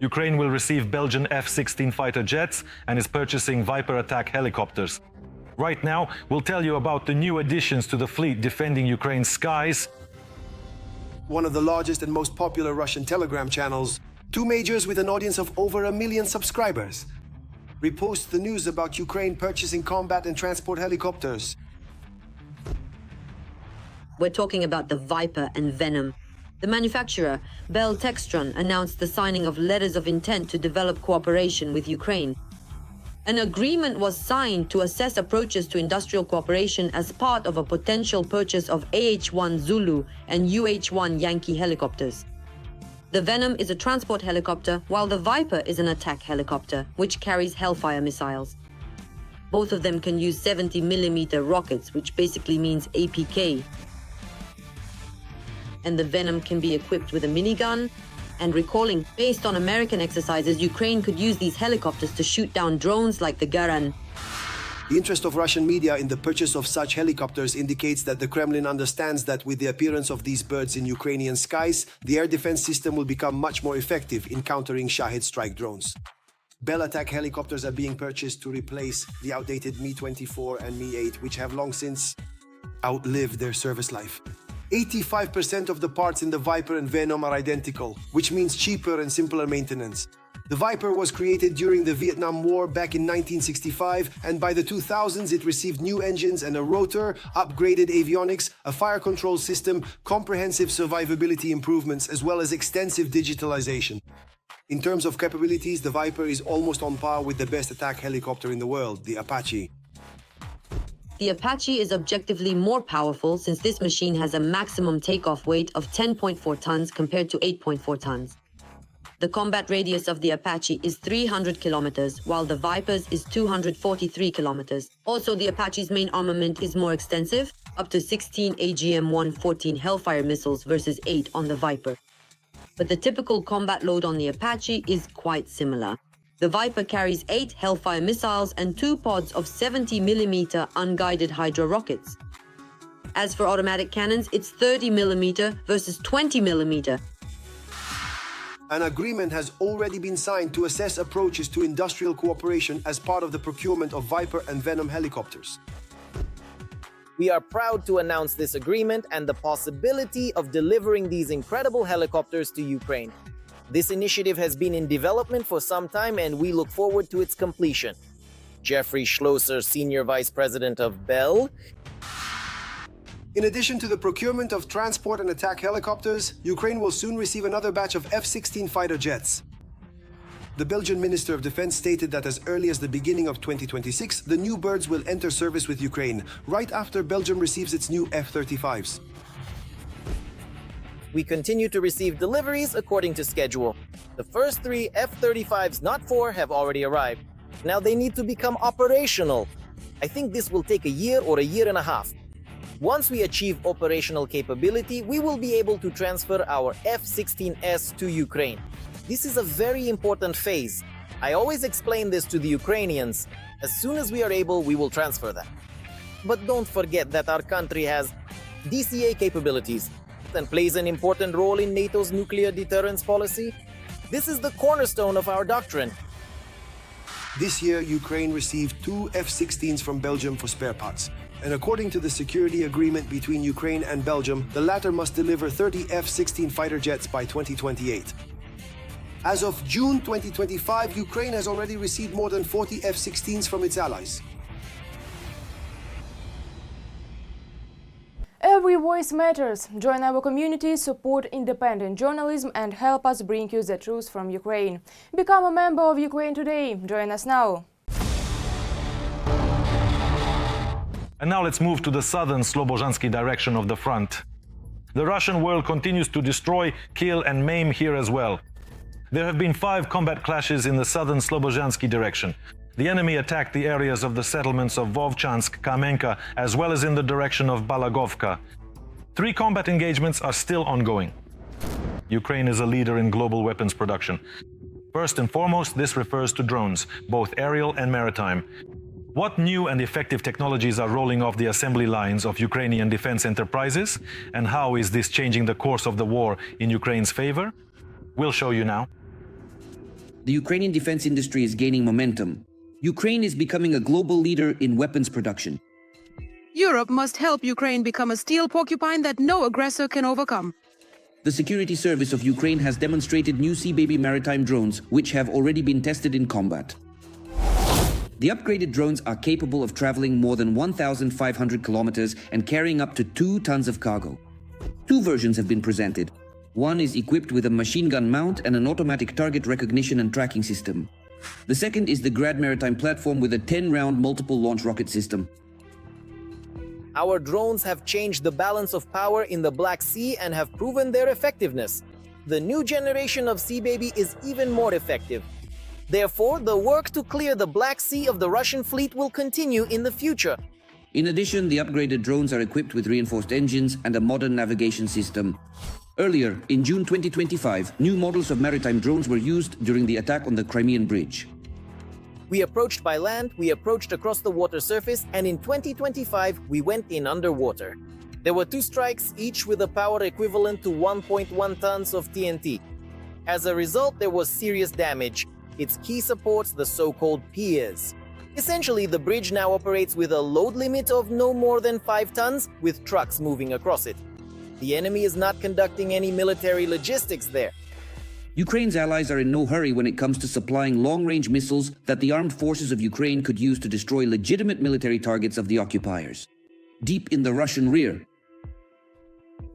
Ukraine will receive Belgian F-16 fighter jets and is purchasing Viper attack helicopters. Right now, we'll tell you about the new additions to the fleet defending Ukraine's skies. One of the largest and most popular Russian Telegram channels, two majors with an audience of over 1 million subscribers, repost the news about Ukraine purchasing combat and transport helicopters. We're talking about the Viper and Venom. The manufacturer, Bell Textron, announced the signing of letters of intent to develop cooperation with Ukraine. An agreement was signed to assess approaches to industrial cooperation as part of a potential purchase of AH-1 Zulu and UH-1 Yankee helicopters. The Venom is a transport helicopter, while the Viper is an attack helicopter, which carries Hellfire missiles. Both of them can use 70mm rockets, which basically means APK. And the Venom can be equipped with a minigun. And recalling, based on American exercises, Ukraine could use these helicopters to shoot down drones like the Garan. The interest of Russian media in the purchase of such helicopters indicates that the Kremlin understands that with the appearance of these birds in Ukrainian skies, the air defense system will become much more effective in countering Shahed strike drones. Bell attack helicopters are being purchased to replace the outdated Mi-24 and Mi-8, which have long since outlived their service life. 85% of the parts in the Viper and Venom are identical, which means cheaper and simpler maintenance. The Viper was created during the Vietnam War back in 1965, and by the 2000s it received new engines and a rotor, upgraded avionics, a fire control system, comprehensive survivability improvements, as well as extensive digitalization. In terms of capabilities, the Viper is almost on par with the best attack helicopter in the world, the Apache. The Apache is objectively more powerful since this machine has a maximum takeoff weight of 10.4 tons compared to 8.4 tons. The combat radius of the Apache is 300 kilometers, while the Viper's is 243 kilometers. Also, the Apache's main armament is more extensive, up to 16 AGM-114 Hellfire missiles versus 8 on the Viper. But the typical combat load on the Apache is quite similar. The Viper carries 8 Hellfire missiles and 2 pods of 70mm unguided Hydra rockets. As for automatic cannons, it's 30mm versus 20mm. An agreement has already been signed to assess approaches to industrial cooperation as part of the procurement of Viper and Venom helicopters. We are proud to announce this agreement and the possibility of delivering these incredible helicopters to Ukraine. This initiative has been in development for some time and we look forward to its completion. Jeffrey Schlosser, Senior Vice President of Bell. In addition to the procurement of transport and attack helicopters, Ukraine will soon receive another batch of F-16 fighter jets. The Belgian Minister of Defense stated that as early as the beginning of 2026, the new birds will enter service with Ukraine, right after Belgium receives its new F-35s. We continue to receive deliveries according to schedule. The first 3 F-35s, not 4, have already arrived. Now they need to become operational. I think this will take a year or a year and a half. Once we achieve operational capability, we will be able to transfer our F-16S to Ukraine. This is a very important phase. I always explain this to the Ukrainians. As soon as we are able, we will transfer them. But don't forget that our country has DCA capabilities and plays an important role in NATO's nuclear deterrence policy. This is the cornerstone of our doctrine. This year, Ukraine received 2 F-16s from Belgium for spare parts. And according to the security agreement between Ukraine and Belgium, the latter must deliver 30 F-16 fighter jets by 2028. As of June 2025, Ukraine has already received more than 40 F-16s from its allies. Every voice matters. Join our community, support independent journalism and help us bring you the truth from Ukraine. Become a member of Ukraine today. Join us now. And now let's move to the southern Slobozhansky direction of the front. The Russian world continues to destroy, kill and maim here as well. There have been 5 combat clashes in the southern Slobozhansky direction. The enemy attacked the areas of the settlements of Vovchansk, Kamenka, as well as in the direction of Balagovka. 3 combat engagements are still ongoing. Ukraine is a leader in global weapons production. First and foremost, this refers to drones, both aerial and maritime. What new and effective technologies are rolling off the assembly lines of Ukrainian defense enterprises? And how is this changing the course of the war in Ukraine's favor? We'll show you now. The Ukrainian defense industry is gaining momentum. Ukraine is becoming a global leader in weapons production. Europe must help Ukraine become a steel porcupine that no aggressor can overcome. The Security Service of Ukraine has demonstrated new Sea Baby maritime drones, which have already been tested in combat. The upgraded drones are capable of traveling more than 1,500 kilometers and carrying up to 2 tons of cargo. 2 versions have been presented. One is equipped with a machine gun mount and an automatic target recognition and tracking system. The second is the Grad maritime platform with a 10-round multiple launch rocket system. Our drones have changed the balance of power in the Black Sea and have proven their effectiveness. The new generation of Sea Baby is even more effective. Therefore, the work to clear the Black Sea of the Russian fleet will continue in the future. In addition, the upgraded drones are equipped with reinforced engines and a modern navigation system. Earlier, in June 2025, new models of maritime drones were used during the attack on the Crimean Bridge. We approached by land, we approached across the water surface, and in 2025, we went in underwater. There were 2 strikes, each with a power equivalent to 1.1 tons of TNT. As a result, there was serious damage. Its key supports, the so-called piers. Essentially, the bridge now operates with a load limit of no more than 5 tons, with trucks moving across it. The enemy is not conducting any military logistics there. Ukraine's allies are in no hurry when it comes to supplying long-range missiles that the armed forces of Ukraine could use to destroy legitimate military targets of the occupiers. Deep in the Russian rear.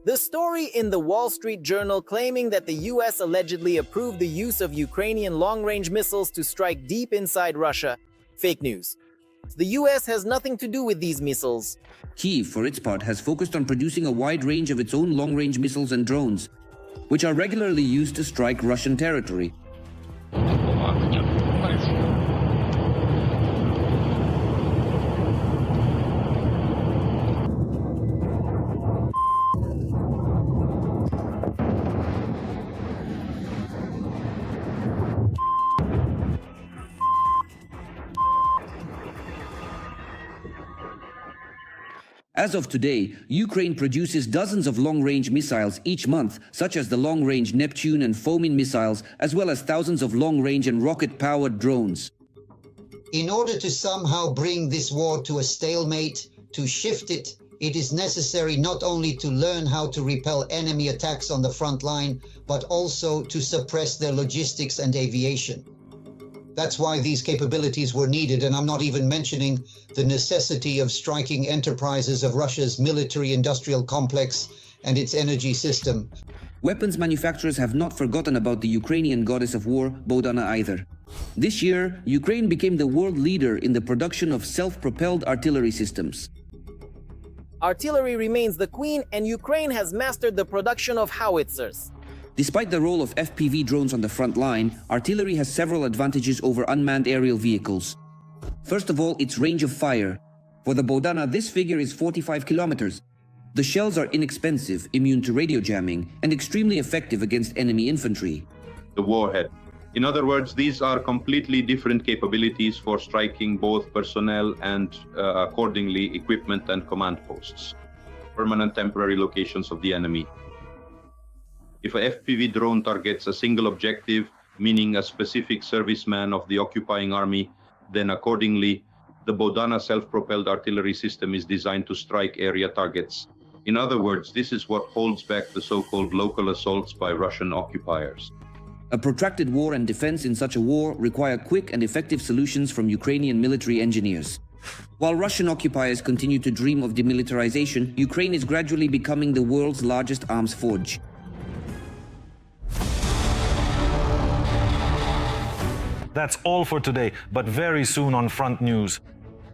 The story in the Wall Street Journal claiming that the US allegedly approved the use of Ukrainian long-range missiles to strike deep inside Russia. Fake news. The US has nothing to do with these missiles. Kyiv, for its part, has focused on producing a wide range of its own long-range missiles and drones, which are regularly used to strike Russian territory. As of today, Ukraine produces dozens of long-range missiles each month, such as the long-range Neptune and Fomin missiles, as well as thousands of long-range and rocket-powered drones. In order to somehow bring this war to a stalemate, to shift it, it is necessary not only to learn how to repel enemy attacks on the front line, but also to suppress their logistics and aviation. That's why these capabilities were needed, and I'm not even mentioning the necessity of striking enterprises of Russia's military-industrial complex and its energy system. Weapons manufacturers have not forgotten about the Ukrainian goddess of war, Bodana, either. This year, Ukraine became the world leader in the production of self-propelled artillery systems. Artillery remains the queen, and Ukraine has mastered the production of howitzers. Despite the role of FPV drones on the front line, artillery has several advantages over unmanned aerial vehicles. First of all, its range of fire. For the Bodana, this figure is 45 kilometers. The shells are inexpensive, immune to radio jamming, and extremely effective against enemy infantry. The warhead. In other words, these are completely different capabilities for striking both personnel and accordingly equipment and command posts, permanent temporary locations of the enemy. If a FPV drone targets a single objective, meaning a specific serviceman of the occupying army, then accordingly, the Bodana self-propelled artillery system is designed to strike area targets. In other words, this is what holds back the so-called local assaults by Russian occupiers. A protracted war and defense in such a war require quick and effective solutions from Ukrainian military engineers. While Russian occupiers continue to dream of demilitarization, Ukraine is gradually becoming the world's largest arms forge. That's all for today, but very soon on Front News.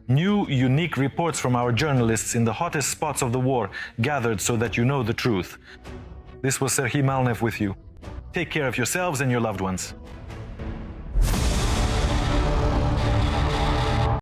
New, unique reports from our journalists in the hottest spots of the war, gathered so that you know the truth. This was Serhiy Malnev with you. Take care of yourselves and your loved ones.